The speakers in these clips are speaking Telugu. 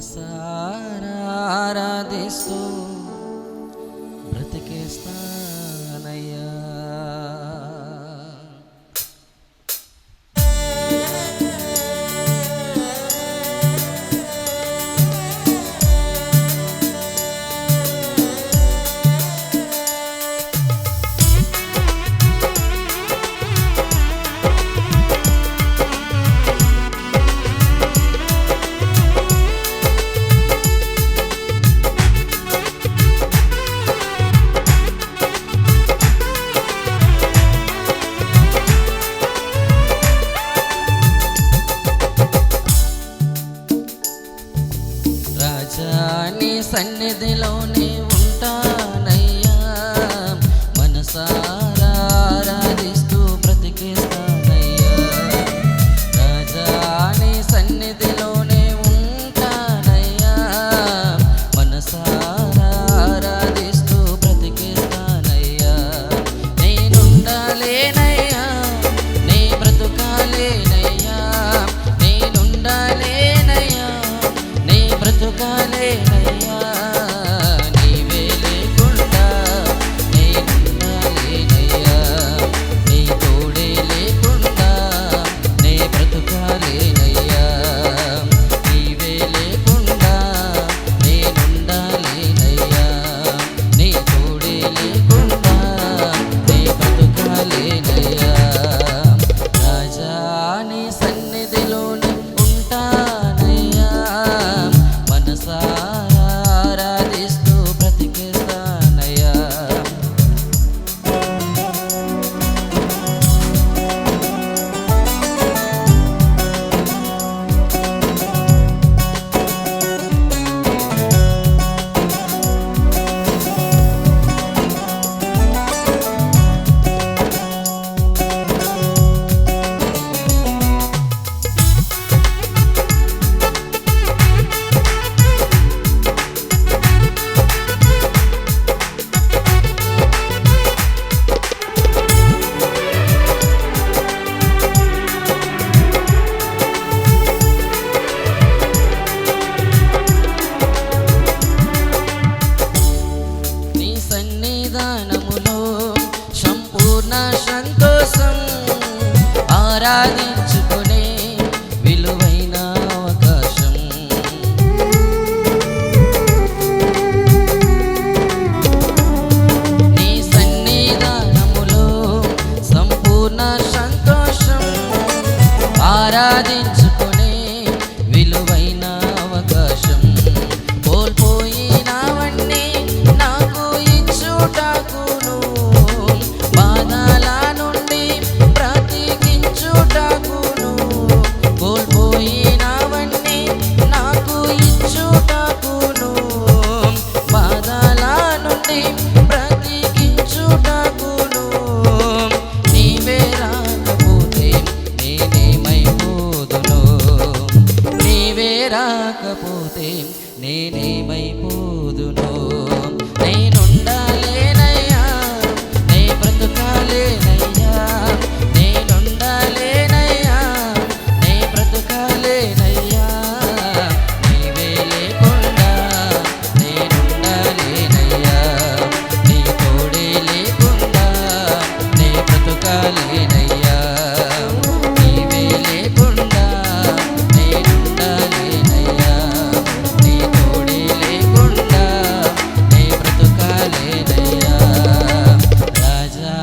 మనసారా ఆరాధిస్తూ బ్రతికేస్తానయ్యా. నీ సన్నిధిలోనే ఉంటానయ్యా, మనసారా ఆరాధిస్తూ బ్రతికేస్తానయ్యా. రాజా నీ సన్నిధిలోనే ఉంటానయ్యా, మనసారా ఆరాధిస్తూ బ్రతికేస్తానయ్యా. నేనుండాలేనయ్యా, నీ బ్రతుకాలేనయ్యా, నేనుండాలేనయ్యా, నీ బ్రతుకాలేనయ్యా. నీవే లేకుండా నేనుండాలేనయ్యా, నీ తోడే లేకుండా నే బ్రతుకాలేనయ్యా. నీవే లేకుండా నేనుండాలేనయ్యా, నీ తోడే లేకుండా నే బ్రతుకాలేనయ్యా. రాజా నీ సన్నిధిలోనే ఉంటానయ్యా, మనసారా ఆరాధిస్తూ బ్రతికేస్తానయ్యా. నీ సన్నిధానములో సంపూర్ణ సంతోషం, ఆరాధించుకునే విలువైన అవకాశం. నీ సన్నిధానములో సంపూర్ణ సంతోషం, ఆరాధించుకునే విలువైన అవకాశం. కోల్పోయినవన్నీ నాకు ఇచ్చుటకును, బాధల నుండి బ్రతికించుటకును. కోల్పోయినవన్నీ నాకు ఇచ్చుటకును, బాధల నుండి బ్రతికించుటకును. నీవే రాకపోతే నేనేమైపోదును, నీవే రాకపోతే నేనేమైపోదును. నేనుండాలేనయ్యా, నే బ్రతుకాలేనయ్యా, నేనుండాలేనయ్యా, నే బ్రతుకాలేనయ్యా. నీవే లేకుండా నేనుండాలేనయ్యా, నీ తోడే లేకుండా నే బ్రతుకాలేనయ్యా. నీవే లేకుండా నేనుండాలేనయ్యా, నీ తోడే లేకుండా నే బ్రతుకాలేనయ్యా. రాజా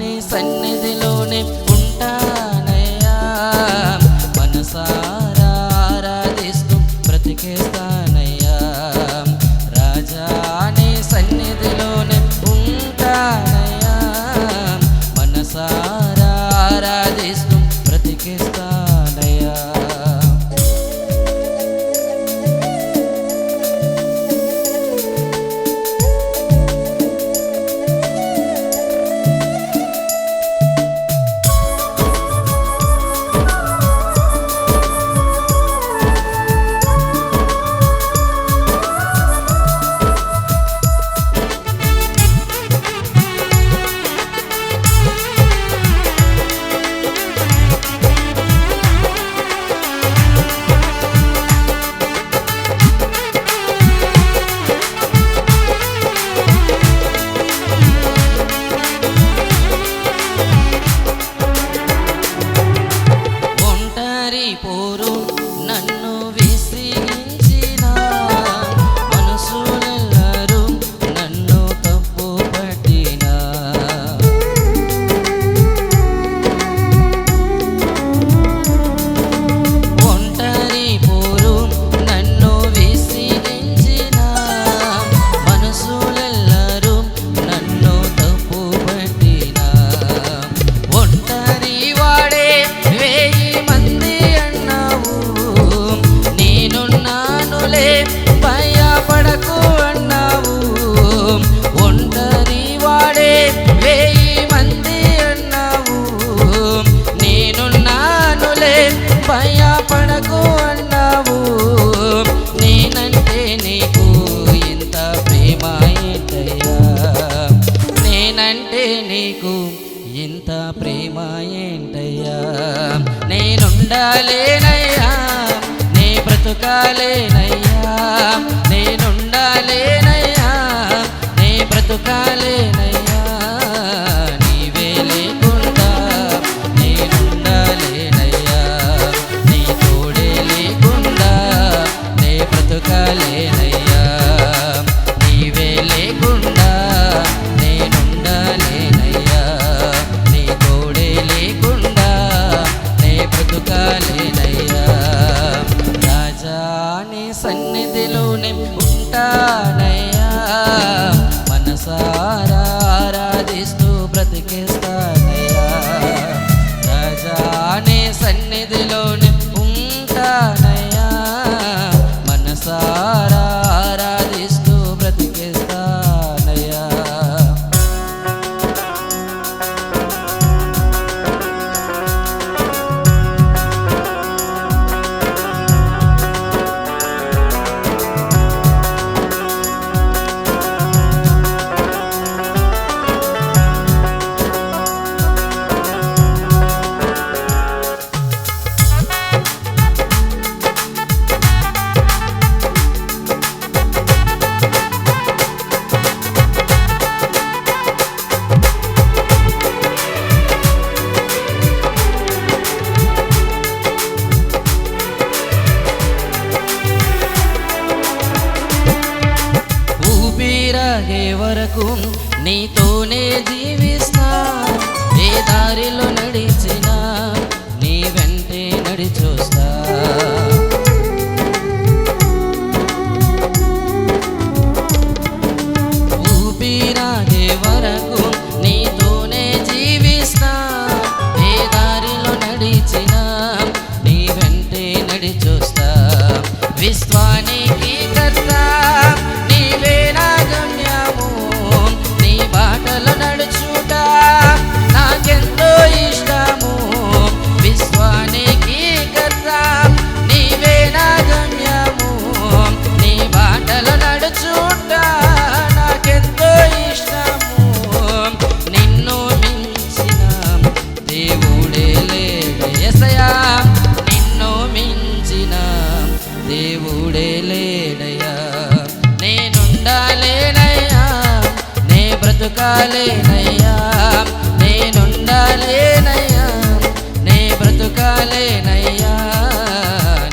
నీ సన్నిధిలోనే ఉంటానయ్యా, మనసారా ఆరాధిస్తూ బ్రతికేస్తానయ్యా. రాజా నీ సన్నిధిలోనే ఉంటానయ్యా, మనసారా ఆరాధిస్తూ బ్రతికేస్తానయ్యా. నులే భయపడకు అన్నావు. ఒంటరి వాడే 1000 మంది అన్నావు. నేనున్నానులే భయపడకు అన్నావు. నేనంటే నీకు ఇంత ప్రేమ ఏంటయ్యా, నేనంటే నీకు ఇంత ప్రేమ ఏంటయ్యా. నేనుండాలేనయ్యా, నే బ్రతుకాలేనయ్యా. నేనుండాలేనయ్యా, నే బ్రతుకాలేనయ్యా. నీవే లేకుండా నేనుండాలేనయ్యా. నీ తోడే లేకుండా నే బ్రతుకాలేనయ్యా. నీవే లేకుండా నేనుండాలేనయ్యా. నీ తోడే లేకుండా నే బ్రతుకాలేనయ్యా. రాజా నీ సన్నిధిలోనే ఉంటానయ్యా. మనసారా ఆరాధిస్తూ బ్రతికేస్తానయ్యా. రాజా నీ సన్నిధిలోనే ఉంటానయ్యా. మనసారా ఆరాధిస్తూ బ్రతికేస్తానయ్యా. ఊపిరాగే వరకు నీతోనే జీవిస్తా. ఏ దారిలో నడిచినా నీ వెంటే నడిచొస్తా. ఊపిరాగే వరకు నీతోనే జీవిస్తా. ఏ దారిలో నడిచినా నీ వెంటే నడిచొస్తా. విశ్వానికి కర్త నీవే నా గమ్యము. నీ బాటలో నడుచుట నాకెంతో ఇష్టము. విశ్వానికి కర్త నీవే నా గమ్యము. నీ బాటలో నడుచుట నాకెంతో ఇష్టము. నిన్ను మించిన దేవుడే లేడు యేసయ్యా. నిన్ను మించిన దేవుడే లేడయ్యా. నేనుండాలేనయ్యా, నే బ్రతుకాలేనయ్యా. నేనుండాలేనయ్యా, నే బ్రతుకాలేనయ్యా.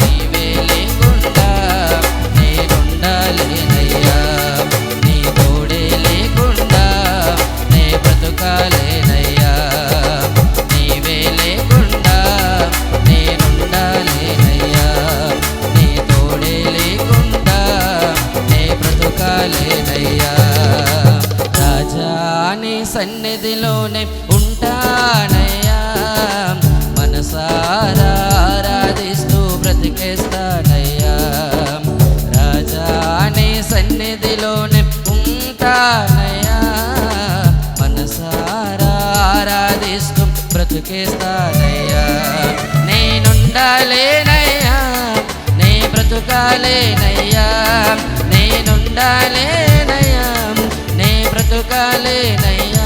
నీవే లేకుండా నేనుండాలేనయ్యా. నీ తోడే లేకుండా నే బ్రతుకాలేనయ్యా. నీవే లేకుండా నేనుండాలేనయ్యా. నీ తోడే లేకుండా నే బ్రతుకాలేనయ్యా. రాజా నీ సన్నిధిలోనే ఉంటానయ్యా. మనసారా ఆరాధిస్తూ బ్రతికేస్తానయ్యా. రాజా నీ సన్నిధిలోనే ఉంటానయ్యా. మనసారా ఆరాధిస్తూ బ్రతికేస్తానయ్యా. నేనుండాలేనయ్యా, నే బ్రతుకాలేనయ్యా. నేనుండాలేనయ్యా, నే బ్రతుకాలేనయ్యా.